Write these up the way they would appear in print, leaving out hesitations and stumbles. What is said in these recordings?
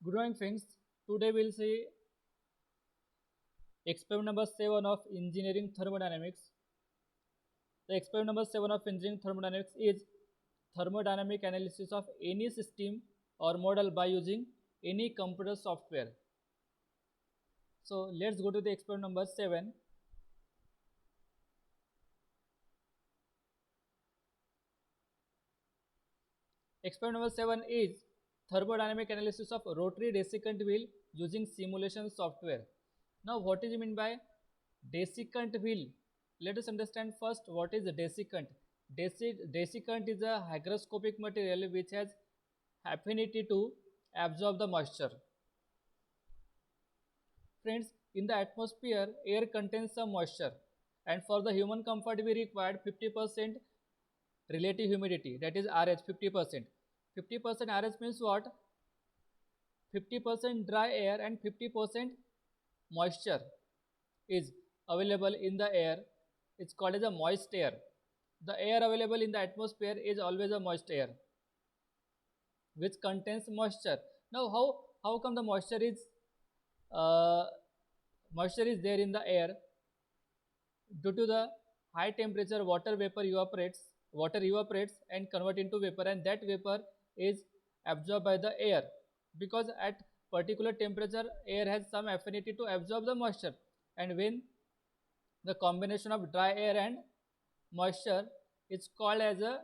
Good morning, friends. Today we'll see experiment number 7 of engineering thermodynamics. The experiment number 7 of engineering thermodynamics is thermodynamic analysis of any system or model by using any computer software. So let's go to the experiment number 7. Experiment number 7 is thermodynamic analysis of rotary desiccant wheel using simulation software. Now what is meant by desiccant wheel? Let us understand first what is a desiccant. Desiccant is a hygroscopic material which has affinity to absorb the moisture. Friends, in the atmosphere, air contains some moisture, and for the human comfort, we required 50% relative humidity, that is RH 50%. 50% RH means what? 50% dry air and 50% moisture is available in the air. It's called as a moist air. The air available in the atmosphere is always a moist air which contains moisture. Now, how come the uh, moisture is there in the air? Due to the high temperature, water evaporates and convert into vapor, and that vapor is absorbed by the air, because at particular temperature air has some affinity to absorb the moisture, and when the combination of dry air and moisture is called as a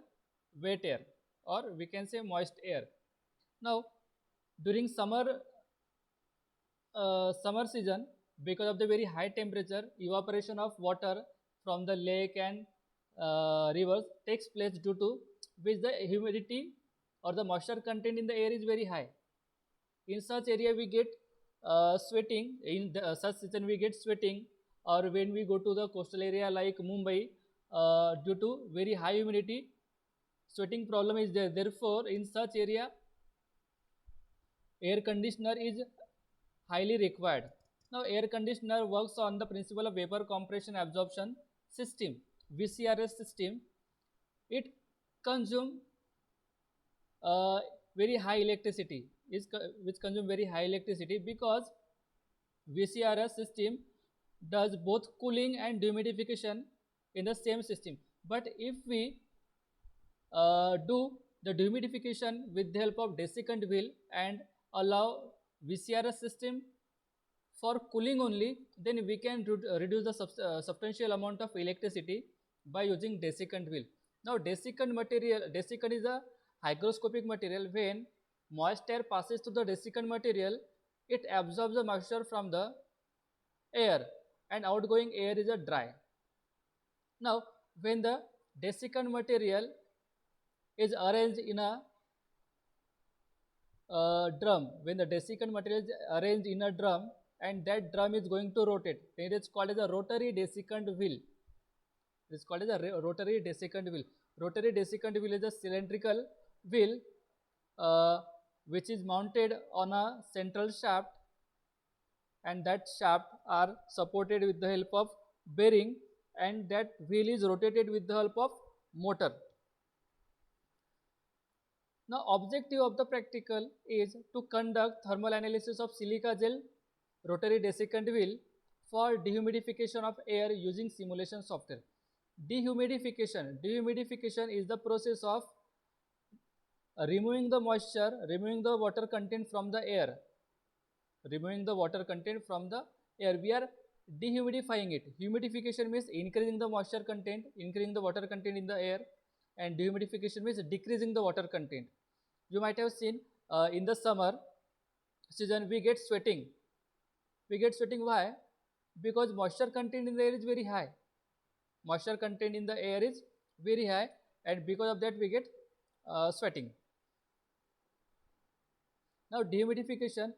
wet air, or we can say moist air. Now during summer season, because of the very high temperature, evaporation of water from the lake and rivers takes place, due to which the humidity or the moisture content in the air is very high. In such area we get sweating. In such season we get sweating, or when we go to the coastal area like Mumbai, due to very high humidity, sweating problem is there. Therefore in such area air conditioner is highly required. Now air conditioner works on the principle of vapor compression absorption system, VCRS system. It consume very high electricity, which consume very high electricity, because VCRS system does both cooling and dehumidification in the same system. But if we do the dehumidification with the help of desiccant wheel and allow VCRS system for cooling only, then we can reduce the substantial amount of electricity by using desiccant wheel. Now desiccant is a hygroscopic material. When moist air passes through the desiccant material, it absorbs the moisture from the air, and outgoing air is a dry. Now when the desiccant material is arranged in a drum, when the desiccant material is arranged in a drum and that drum is going to rotate, then it is called as a rotary desiccant wheel. It is called as a rotary desiccant wheel. Rotary desiccant wheel is a cylindrical wheel which is mounted on a central shaft, and that shaft are supported with the help of bearing, and that wheel is rotated with the help of motor. Now objective of the practical is to conduct thermal analysis of silica gel rotary desiccant wheel for dehumidification of air using simulation software. Dehumidification is the process of removing the moisture, removing the water content from the air. Removing the water content from the air, we are dehumidifying it. Humidification means increasing the moisture content, increasing the water content in the air, and dehumidification means decreasing the water content. You might have seen in the summer season we get sweating. We get sweating, why? Because moisture content in the air is very high. Moisture content in the air is very high, and because of that we get sweating. Now dehumidification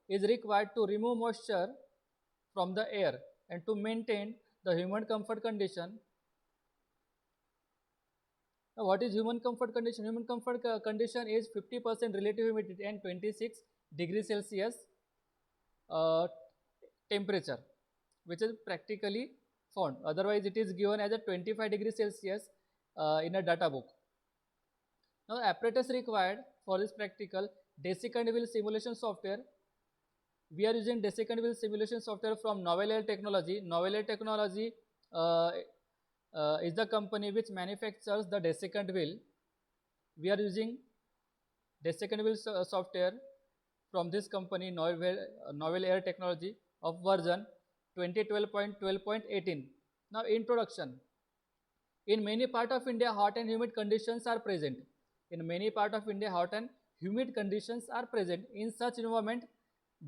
is required to remove moisture from the air and to maintain the human comfort condition. Now what is human comfort condition? Human comfort condition is 50% relative humidity and 26 degrees Celsius temperature, which is practically found. Otherwise it is given as a 25 degrees Celsius in a data book. Now apparatus required for this practical desiccant wheel simulation software. We are using desiccant wheel simulation software from Novel Air Technology. Novel Air Technology uh, is the company which manufactures the desiccant wheel. We are using desiccant wheel software from this company, Novel Air Technology, of version 2012.12.18. Now, introduction. In many part of India, hot and humid conditions are present. In many part of India, hot and humid conditions are present. In such environment,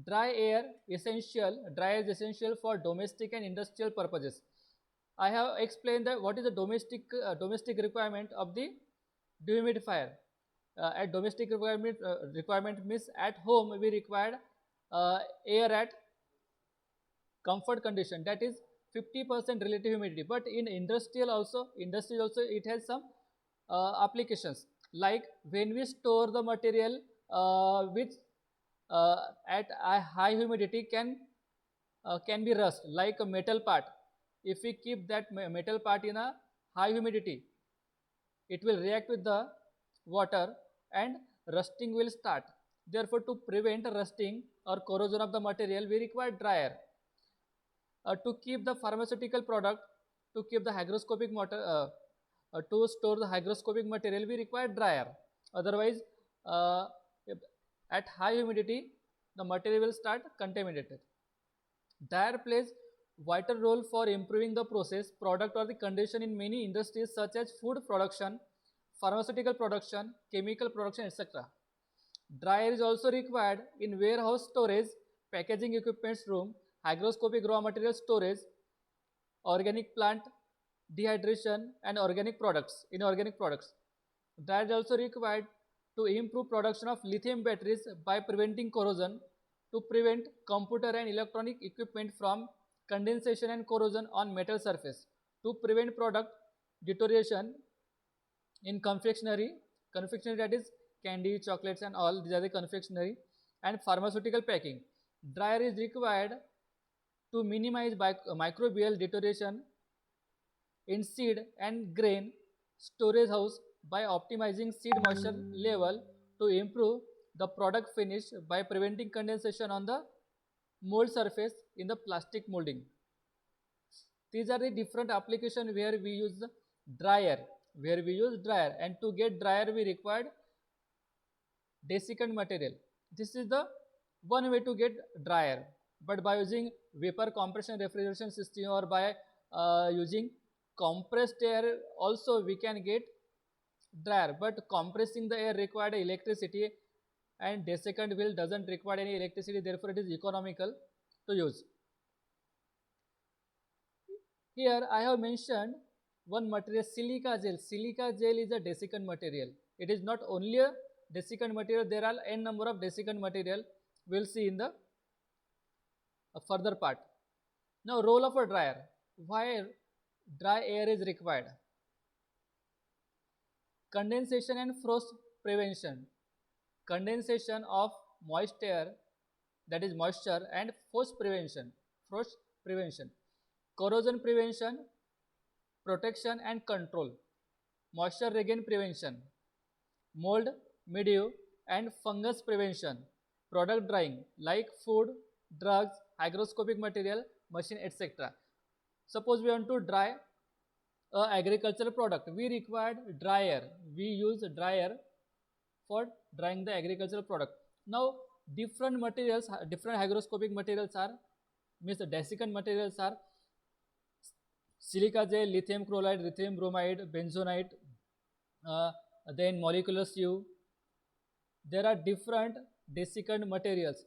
dry air is essential for domestic and industrial purposes. I have explained that what is the domestic requirement of the dehumidifier. At domestic requirement means at home we require air at comfort condition, that is 50% relative humidity. But in industry also it has some applications, like when we store the material which at a high humidity can be rust, like a metal part. If we keep that metal part in a high humidity, it will react with the water and rusting will start. Therefore, to prevent rusting or corrosion of the material, we require dryer. To keep the pharmaceutical product, to keep the hygroscopic to store the hygroscopic material, we require dryer. Otherwise, uh, at high humidity, the material will start contaminated. Dryer plays vital role for improving the process, product or the condition in many industries such as food production, pharmaceutical production, chemical production, etc. Dryer is also required in warehouse storage, packaging equipments room, hygroscopic raw material storage, organic plant dehydration, and organic products. In organic products, dryer is also required to improve production of lithium batteries by preventing corrosion, to prevent computer and electronic equipment from condensation and corrosion on metal surface, to prevent product deterioration in confectionery, that is candy, chocolates and all, these are the confectionery, and pharmaceutical packing. Dryer is required to minimize microbial deterioration in seed and grain storage house by optimizing seed moisture level, to improve the product finish by preventing condensation on the mold surface in the plastic molding. These are the different application where we use dryer, and to get dryer we required desiccant material. This is the one way to get dryer. But by using vapor compression refrigeration system, or by using compressed air also we can get dryer. But compressing the air required electricity, and desiccant wheel doesn't require any electricity, therefore it is economical to use. Here I have mentioned one material, silica gel. Silica gel is a desiccant material. It is not only a desiccant material, there are n number of desiccant material. We will see in the further part. Now, role of a dryer. Why dry air is required? Condensation and frost prevention. Condensation of moisture, that is moisture, and frost prevention, corrosion prevention, protection and control, moisture regain prevention, mold, mildew and fungus prevention, product drying like food, drugs, hygroscopic material, machine, etc. Suppose we want to dry a agricultural product, we required dryer. We use dryer for drying the agricultural product. Now, different materials, different hygroscopic materials are, means the desiccant materials are silica gel, lithium chloride, lithium bromide, benzonite, uh, then molecular sieve. There are different desiccant materials.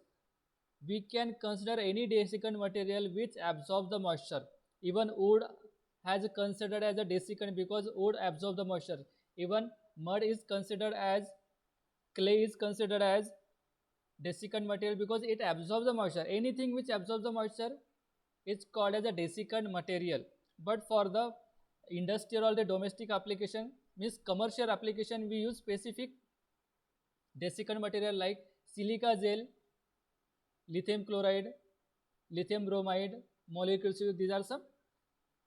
We can consider any desiccant material which absorbs the moisture. Even wood has considered as a desiccant because wood absorbs the moisture. Even mud is considered as, clay is considered as desiccant material because it absorbs the moisture. Anything which absorbs the moisture is called as a desiccant material. But for the industrial or the domestic application, means commercial application, we use specific desiccant material like silica gel, lithium chloride, lithium bromide, molecules. These are some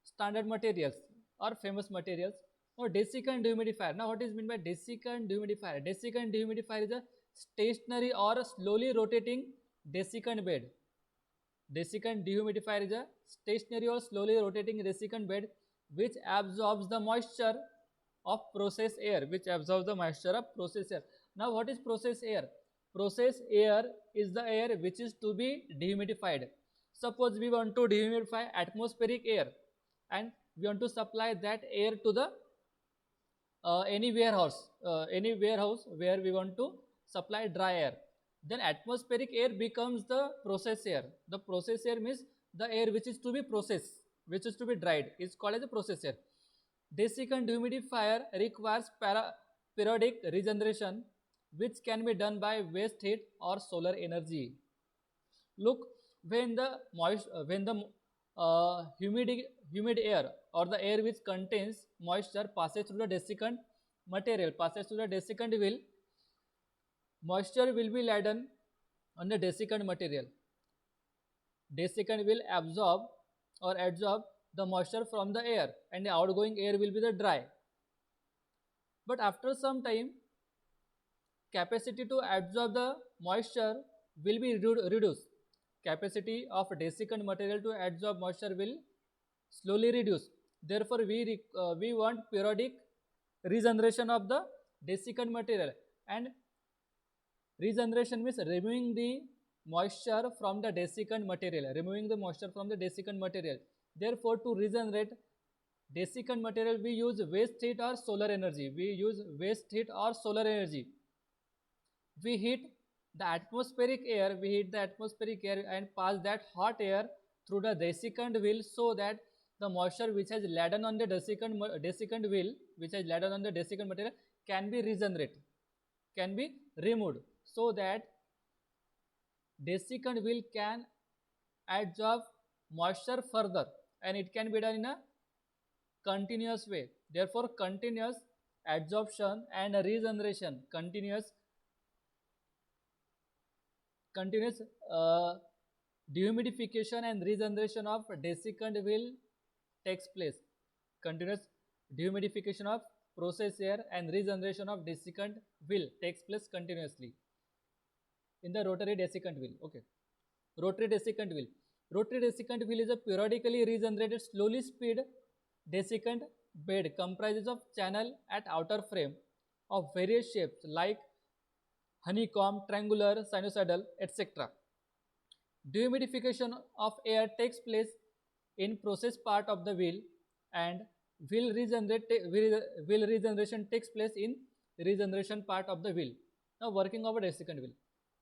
standard materials or famous materials. Now, desiccant dehumidifier. Now, what is meant by desiccant dehumidifier? Desiccant dehumidifier is a stationary or slowly rotating desiccant bed. Desiccant dehumidifier is a stationary or slowly rotating desiccant bed which absorbs the moisture of process air, which absorbs the moisture of process air. Now what is process air? Process air is the air which is to be dehumidified. Suppose we want to dehumidify atmospheric air and we want to supply that air to the any warehouse where we want to supply dry air, then atmospheric air becomes the process air. The process air means the air which is to be processed, which is to be dried, is called as a process air. Desiccant dehumidifier requires periodic regeneration, which can be done by waste heat or solar energy. Look, when the humid air or the air which contains moisture passes through the desiccant material, passes through the desiccant wheel, moisture will be laden on the desiccant material. Desiccant will absorb or adsorb the moisture from the air, and the outgoing air will be the dry. But after some time, capacity to absorb the moisture will be reduced. Capacity of desiccant material to absorb moisture will slowly reduce. Therefore, we want periodic regeneration of the desiccant material, and regeneration means removing the moisture from the desiccant material, removing the moisture from the desiccant material. Therefore, to regenerate desiccant material, we use waste heat or solar energy. We use waste heat or solar energy. We heat the atmospheric air, and pass that hot air through the desiccant wheel, so that the moisture which has laden on the desiccant wheel, which has laden on the desiccant material, can be regenerated, can be removed, so that desiccant wheel can absorb moisture further, and it can be done in a continuous way. Therefore, continuous absorption and regeneration, continuous dehumidification and regeneration of desiccant wheel takes place. Continuous dehumidification of process air and regeneration of desiccant wheel takes place continuously in the rotary desiccant wheel. Okay, rotary desiccant wheel. Rotary desiccant wheel is a periodically regenerated, slowly speed desiccant bed comprises of channel at outer frame of various shapes like honeycomb, triangular, sinusoidal, etc. Dehumidification of air takes place in process part of the wheel, and wheel regeneration takes place in regeneration part of the wheel. Now, working of a desiccant wheel.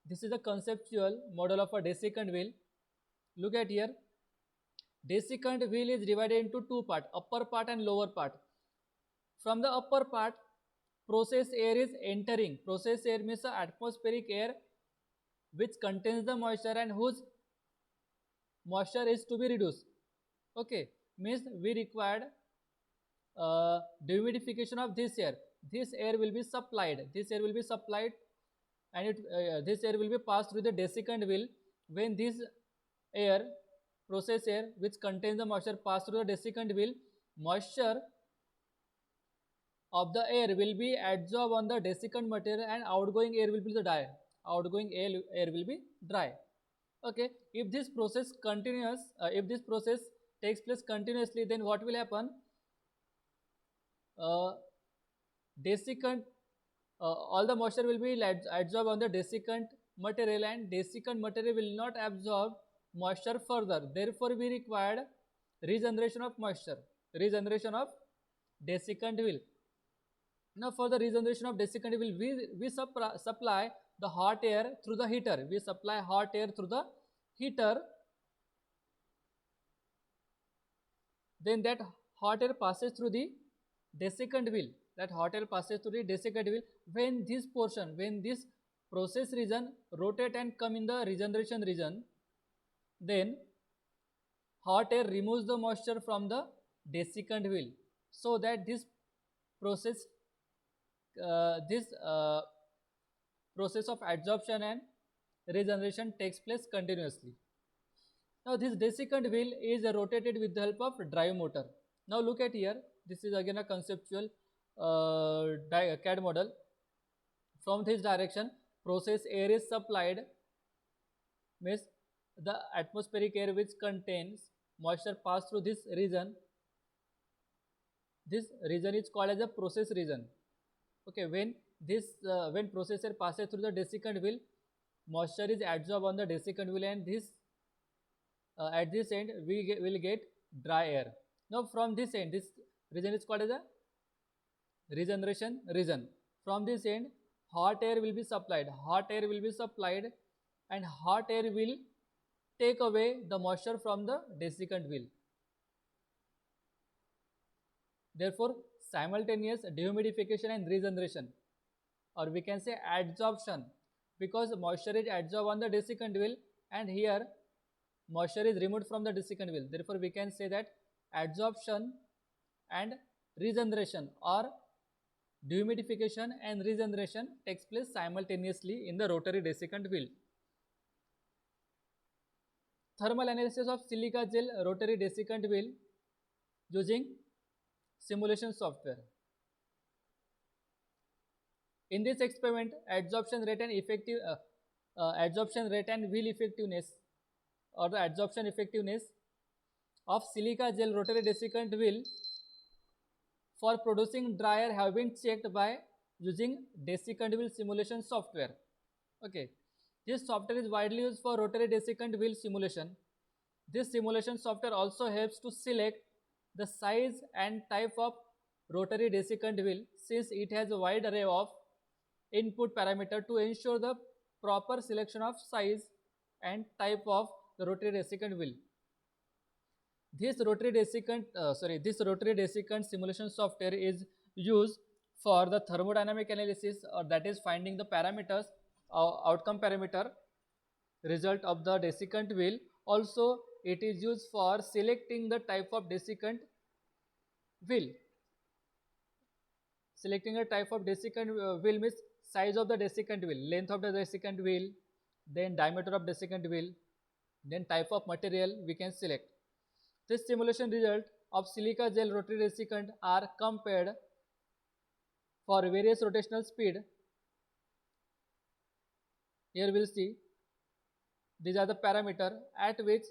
This is a conceptual model of a desiccant wheel. Look at here. Desiccant wheel is divided into two parts, upper part and lower part. From the upper part, process air is entering. Process air means the atmospheric air which contains the moisture and whose moisture is to be reduced. Okay, means we required dehumidification of this air. This air will be supplied. And this air will be passed through the desiccant wheel. When this air, process air which contains the moisture, pass through the desiccant wheel, moisture of the air will be adsorbed on the desiccant material, and outgoing air will be the dry. Outgoing air will be dry. Okay, if this process takes place continuously, then what will happen? Desiccant, all the moisture will be adsorbed on the desiccant material, and desiccant material will not absorb moisture further. Therefore, we required regeneration of moisture, regeneration of desiccant wheel. Now, for the regeneration of desiccant wheel, we supply the hot air through the heater. We supply hot air through the heater. Then that hot air passes through the desiccant wheel. That hot air passes through the desiccant wheel. When this process region rotate and come in the regeneration region, then hot air removes the moisture from the desiccant wheel, so that this process process of adsorption and regeneration takes place continuously. Now, this desiccant wheel is rotated with the help of drive motor. Now, look at here. This is again a conceptual CAD model. From this direction, process air is supplied, means the atmospheric air which contains moisture pass through this region. This region is called as a process region. Okay, when process air passes through the desiccant wheel, moisture is adsorbed on the desiccant wheel, and this at this end will get dry air. Now from this end, this region is called as a regeneration region. From this end, hot air will be supplied. Hot air will be supplied, and hot air will take away the moisture from the desiccant wheel. Therefore, simultaneous dehumidification and regeneration, or we can say adsorption, because moisture is adsorbed on the desiccant wheel, and here moisture is removed from the desiccant wheel. Therefore, we can say that adsorption and regeneration, or dehumidification and regeneration, takes place simultaneously in the rotary desiccant wheel. Thermal analysis of silica gel rotary desiccant wheel using simulation software. In this experiment, adsorption rate and wheel effectiveness, or the adsorption effectiveness of silica gel rotary desiccant wheel for producing dry air have been checked by using desiccant wheel simulation software. Okay, this software is widely used for rotary desiccant wheel simulation. This simulation software also helps to select the size and type of rotary desiccant wheel, since it has a wide array of input parameter to ensure the proper selection of size and type of the rotary desiccant wheel. This rotary desiccant simulation software is used for the thermodynamic analysis, or that is finding the parameters, outcome parameter result of the desiccant wheel. Also, it is used for selecting the type of desiccant wheel. Selecting a type of desiccant wheel means size of the desiccant wheel, length of the desiccant wheel, then diameter of desiccant wheel, then type of material we can select. This simulation result of silica gel rotary desiccant are compared for various rotational speed. Here we will see these are the parameter at which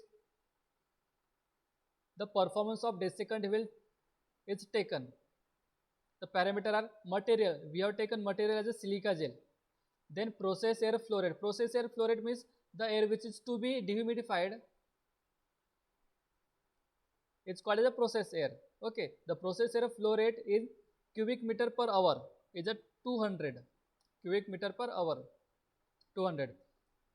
the performance of desiccant wheel is taken. The parameter are material. We have taken material as a silica gel. Then process air flow rate. Process air flow rate means the air which is to be dehumidified. It's called as a process air. Okay, the process air flow rate is cubic meter per hour. Is at 200 cubic meter per hour. 200.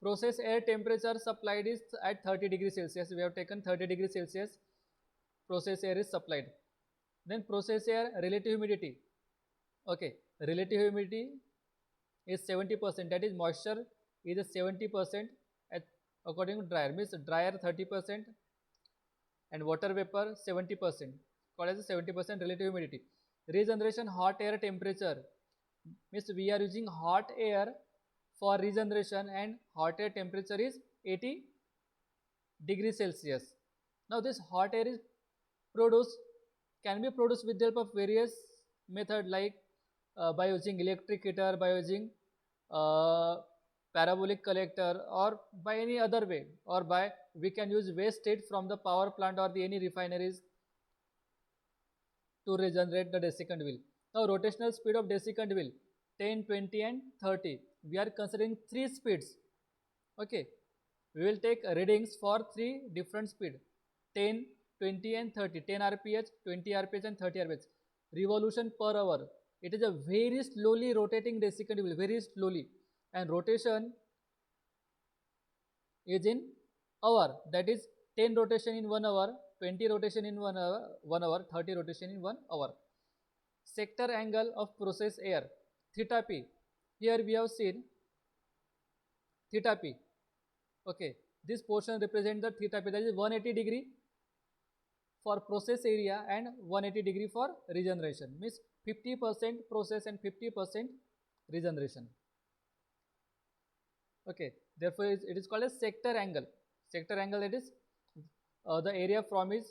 Process air temperature supplied is at 30 degrees Celsius. We have taken 30 degrees Celsius. Process air is supplied. Then process air relative humidity. Okay, relative humidity is 70%. That is moisture is 70% according to dryer. Means dryer 30% and water vapor 70%. Called as 70% relative humidity. Regeneration hot air temperature means we are using hot air for regeneration, and hot air temperature is 80 degrees Celsius. Now this hot air is can be produced with the help of various method, like by using electric heater, by using parabolic collector, or by any other way, or by we can use waste heat from the power plant or any refineries to regenerate the desiccant wheel. Now rotational speed of desiccant wheel 10, 20 and 30. We are considering 3 speeds. Okay, we will take readings for 3 different speed: 10, 20 and 30. 10 rph, 20 rph and 30 rph. Revolution per hour. It is a very slowly rotating desiccant wheel, very slowly, and rotation is in hour. That is 10 rotation in 1 hour, 20 rotation in 1 hour, 30 rotation in 1 hour. Sector angle of process air, theta p. Here we have seen theta p. Okay, this portion represents the theta p, that is 180 degree for process area and 180 degree for regeneration. Means 50% process and 50% regeneration. Okay, therefore it is called as sector angle. Sector angle, that is the area from which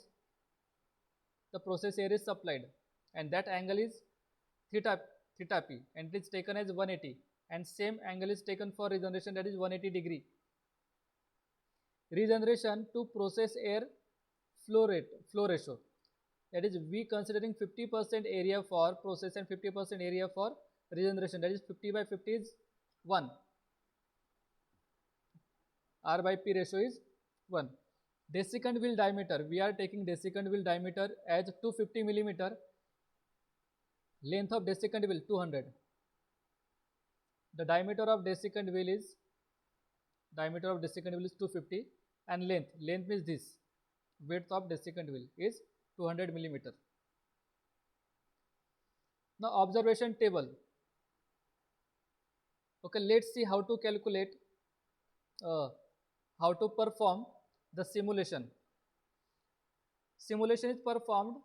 the process air is supplied, and that angle is theta p, and it is taken as 180. and same angle is taken for regeneration, that is 180 degree. Regeneration to process air flow ratio, that is we considering 50% area for process and 50% area for regeneration, that is 50 by 50 is 1. R by P ratio is 1. Desiccant wheel diameter, we are taking desiccant wheel diameter as 250 millimeter. Length of desiccant wheel 200. The diameter of desiccant wheel is 250, and length means this, width of desiccant wheel is 200 millimeter. Now observation table. Okay, let's see how to calculate, how to perform the simulation. Simulation is performed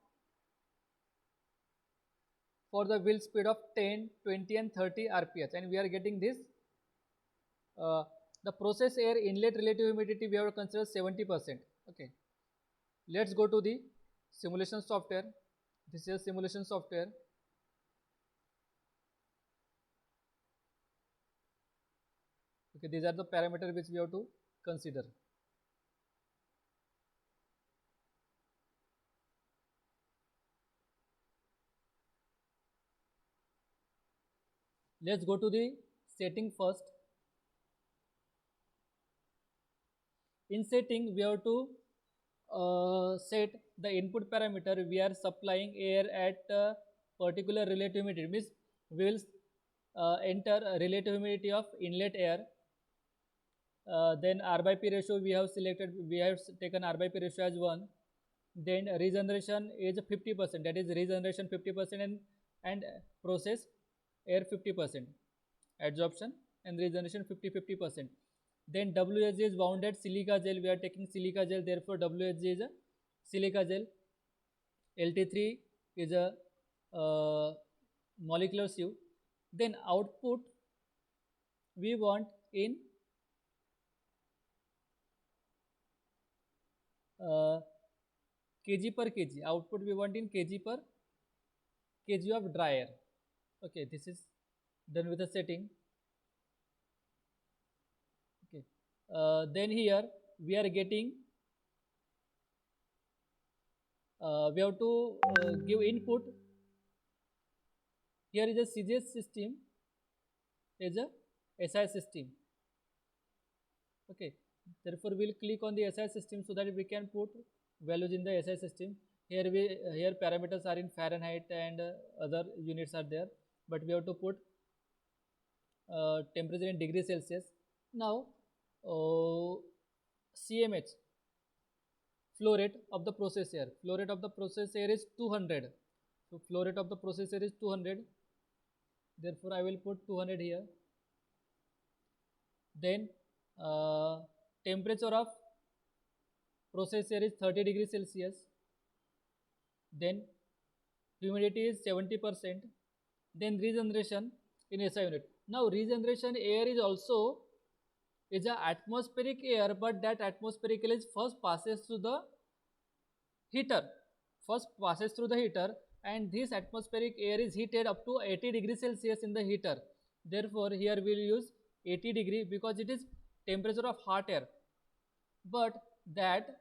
for the wheel speed of 10, 20 and 30 rps, and we are getting this. The process air inlet relative humidity we have considered 70%. Okay, let's go to the simulation software. This is simulation software. Okay, these are the parameters which we have to consider. Let's go to the setting first. In setting, we have to set the input parameter. We are supplying air at particular relative humidity, means we will enter a relative humidity of inlet air. Then R by P ratio we have taken R by P ratio as 1. Then regeneration is 50%, that is regeneration 50% and process air 50%, adsorption and regeneration 50%. Then WHG is bounded silica gel, we are taking silica gel, therefore WHG is a silica gel. LT3 is a molecular sieve. Then output we want in kg per kg, output we want in kg per kg of dry air. Okay, this is done with the setting. Okay, then here we are getting, we have to give input. Here is a CGS system, is a SI system. Okay, therefore we will click on the SI system so that we can put values in the SI system. Here parameters are in Fahrenheit and other units are there, but we have to put temperature in degree Celsius. Now CMH, flow rate of the process air. Flow rate of the process air is 200. So flow rate of the process air is 200. Therefore I will put 200 here. Then temperature of process air is 30 degrees Celsius. Then humidity is 70%. Then regeneration in SI unit. Now regeneration air is also is a atmospheric air, but that atmospheric air is first passes through the heater. And this atmospheric air is heated up to 80 degrees Celsius in the heater. Therefore here we will use 80 degree because it is temperature of hot air. But that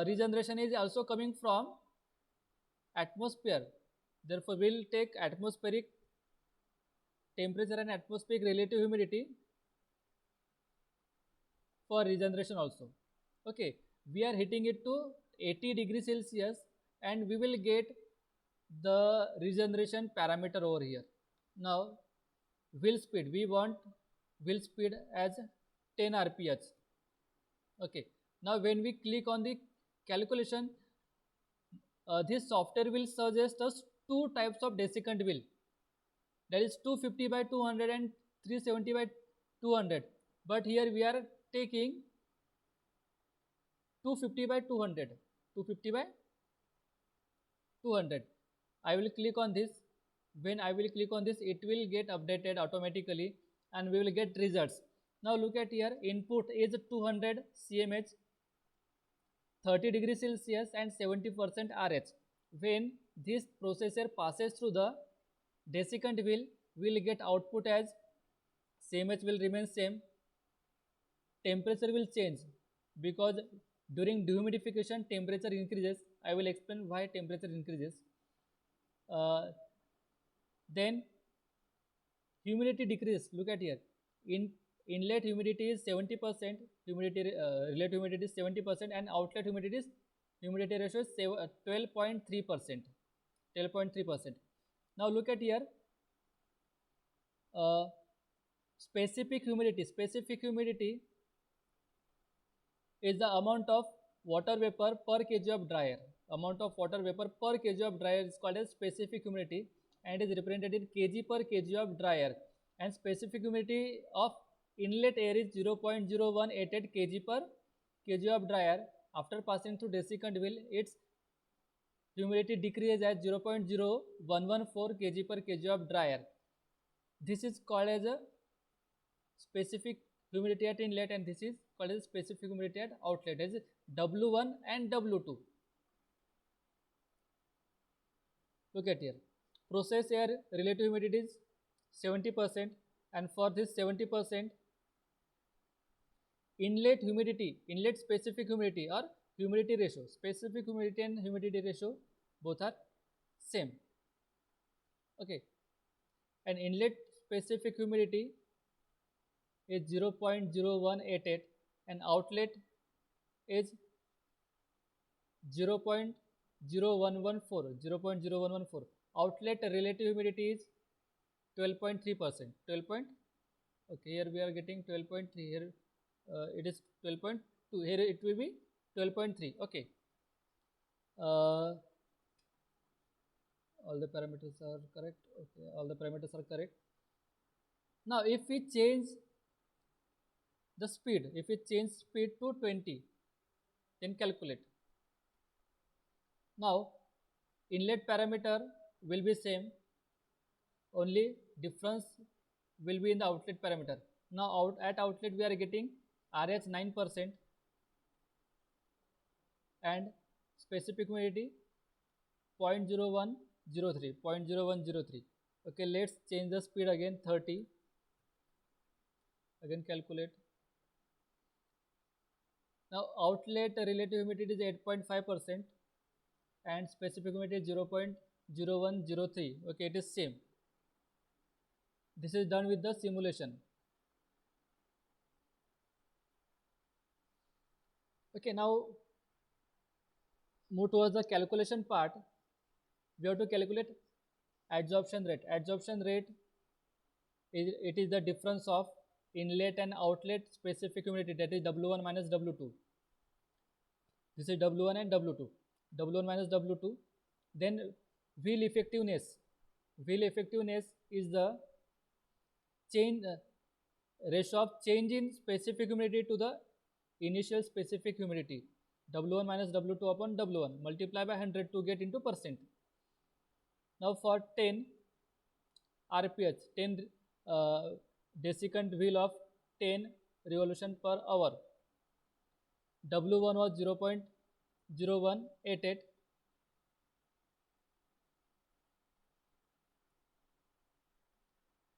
regeneration is also coming from atmosphere. Therefore we will take atmospheric temperature and atmospheric relative humidity for regeneration also. Okay, we are heating it to 80 degrees Celsius and we will get the regeneration parameter over here. Now wheel speed, we want wheel speed as 10 rph. Okay, now when we click on the calculation, this software will suggest us two types of desiccant wheel, that is 250 by 200 and 370 by 200, but here we are taking 250 by 200. 250 by 200. I will click on this. When I will click on this, it will get updated automatically and we will get results. Now look at here, input is 200 cmh, 30 degrees Celsius and 70% RH. When this processor passes through the desiccant wheel, we will get output as CMH will remain same. Temperature will change because during dehumidification temperature increases. I will explain why temperature increases. uh, then humidity decreases. Look at here. In inlet humidity is 70%, humidity relative humidity is 70%, and outlet humidity ratio is 12.3%. 12.3%. Now look at here. uh, specific humidity is the amount of water vapor per kg of dryer. Amount of water vapor per kg of dryer is called as specific humidity and is represented in kg per kg of dryer. And specific humidity of inlet air is 0.0188 kg per kg of dryer. After passing through desiccant wheel, its humidity decreases as 0.0114 kg per kg of dryer. This is called as a specific humidity at inlet, and this is called as specific humidity at outlet, as W1 and W2. Look at here. Process air relative humidity is 70%, and for this 70%, inlet specific humidity or humidity ratio, specific humidity and humidity ratio both are same. Okay, and inlet specific humidity is 0.0188 and outlet is 0.0114. 0.0114. Outlet relative humidity is 12.3%. 12 point. Okay, here we are getting 12.3. Here it is 12.2. Here it will be 12.3. Okay. All the parameters are correct. Okay, all the parameters are correct. Now, if we change the speed, if we change speed to 20, then calculate. Now, inlet parameter will be same, only difference will be in the outlet parameter. Now, at outlet we are getting RH 9% and specific humidity 0.0103. 0.0103. Okay, let's change the speed again, 30. Again calculate. Now, outlet relative humidity is 8.5% and specific humidity is 0.0103. Okay, it is same. This is done with the simulation. Okay, now move towards the calculation part. We have to calculate adsorption rate. Adsorption rate is the difference of inlet and outlet specific humidity, that is W1 minus W2. This is W1 and W2. W1 minus W2. Then wheel effectiveness. Wheel effectiveness is the change ratio of change in specific humidity to the initial specific humidity. W1 minus W2 upon W1, multiply by 100 to get into percent. Now for 10 RPH, 10 desiccant wheel of 10 revolution per hour, W1 was 0.0188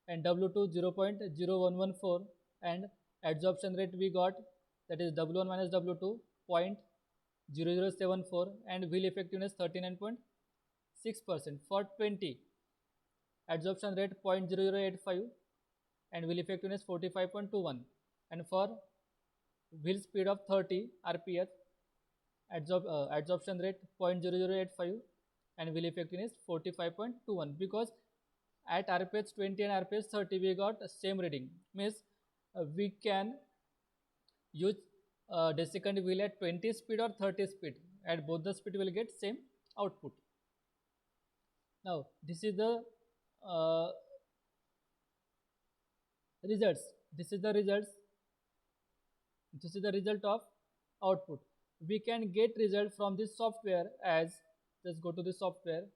and W2 0.0114, and adsorption rate we got, that is W1 minus W2 0.0074, and wheel effectiveness 39.6%. For 20, adsorption rate 0.0085 and wheel effectiveness 45.21, and for wheel speed of 30 rph, adsorption rate 0.0085 and wheel effectiveness 45.21. Because at rph 20 and rph 30 we got same reading, means we can use desiccant wheel at 20 speed or 30 speed. At both the speed will get same output. Now this is the results. This is the results. This is the result of output. We can get result from this software as, just go to the software,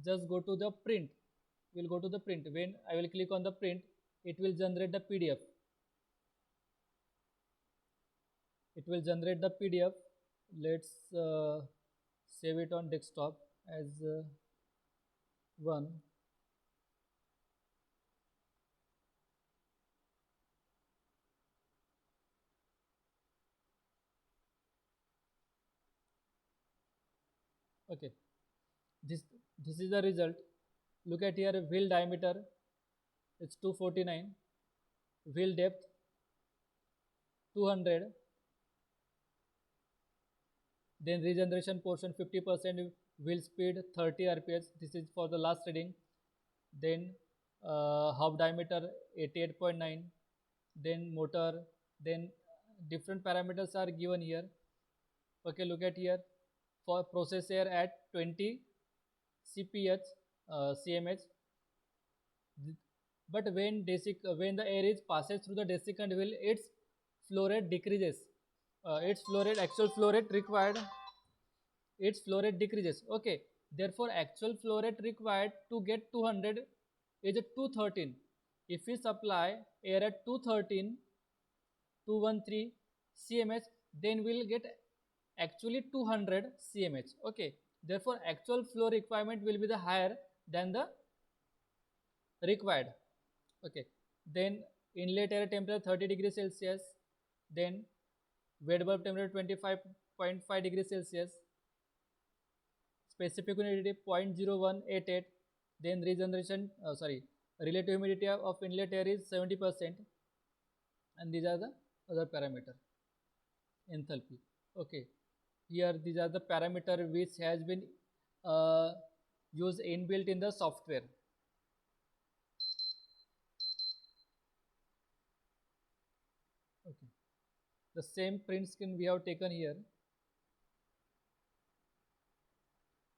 just go to the print. We'll go to the print. When I will click on the print, it will generate the PDF. It will generate the PDF. Let's save it on desktop as one. Okay, this this is the result. Look at here, wheel diameter, it's 249, wheel depth 200, then regeneration portion 50%, wheel speed 30 rps, this is for the last reading. Then hub diameter 88.9, then motor, then different parameters are given here. Okay, look at here, for processor at 20 cph cmh. But when the air is passes through the desiccant wheel, its flow rate decreases. Its flow rate, actual flow rate required, its flow rate decreases. Okay, therefore actual flow rate required to get 200 is 213. If we supply air at 213, 213 cmh, then we'll get actually 200 cmh. Okay, therefore actual flow requirement will be the higher than the required. Okay, then inlet air temperature 30 degrees celsius, then wet bulb temperature 25.5 degrees celsius, specific humidity 0.0188, then regeneration relative humidity of inlet air is 70%, and these are the other parameter. Enthalpy, okay, here these are the parameter which has been uh, used inbuilt in the software. Okay, the same print screen we have taken here.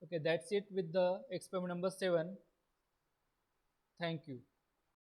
Okay, that's it with the experiment number 7. Thank you.